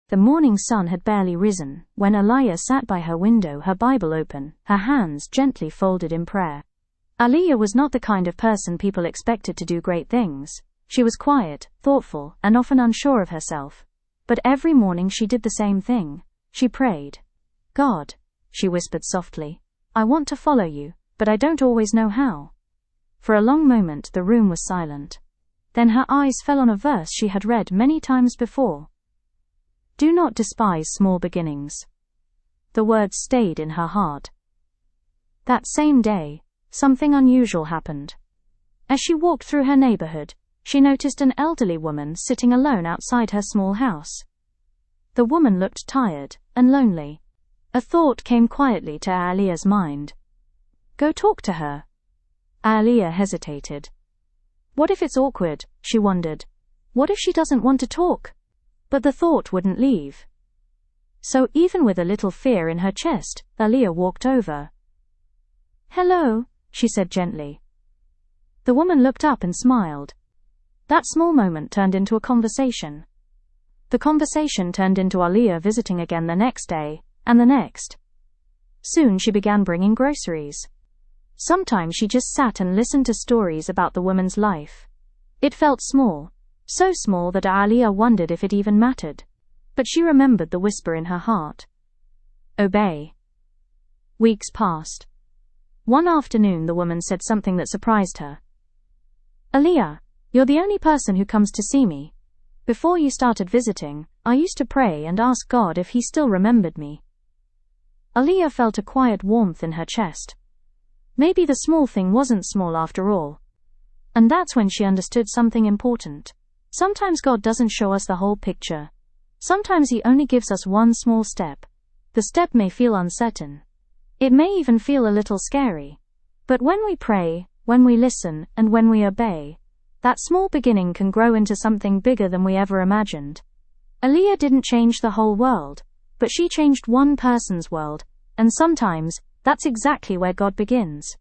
The morning sun had barely risen when Aaliyah sat by her window, her Bible open, her hands gently folded in prayer. Aaliyah was not the kind of person people expected to do great things. She was quiet, thoughtful, and often unsure of herself. But every morning she did the same thing. She prayed. "God," she whispered softly, "I want to follow you, but I don't always know how." For a long moment the room was silent. Then her eyes fell on a verse she had read many times before. "Do not despise small beginnings." The words stayed in her heart. That same day, something unusual happened. As she walked through her neighborhood, she noticed an elderly woman sitting alone outside her small house. The woman looked tired and lonely. A thought came quietly to Aaliyah's mind. Go talk to her. Aaliyah hesitated. What if it's awkward, she wondered. What if she doesn't want to talk? But the thought wouldn't leave. So even with a little fear in her chest, Aaliyah walked over. "Hello," she said gently. The woman looked up and smiled. That small moment turned into a conversation. The conversation turned into Aaliyah visiting again the next day, and the next. Soon she began bringing groceries. Sometimes she just sat and listened to stories about the woman's life. It felt small, so small that Aaliyah wondered if it even mattered. But she remembered the whisper in her heart. Obey. Weeks passed. One afternoon the woman said something that surprised her. "Aaliyah, you're the only person who comes to see me. Before you started visiting, I used to pray and ask God if He still remembered me." Aaliyah felt a quiet warmth in her chest. Maybe the small thing wasn't small after all. And that's when she understood something important. Sometimes God doesn't show us the whole picture. Sometimes He only gives us one small step. The step may feel uncertain. It may even feel a little scary. But when we pray, when we listen, and when we obey, that small beginning can grow into something bigger than we ever imagined. Aaliyah didn't change the whole world, but she changed one person's world, and sometimes, that's exactly where God begins.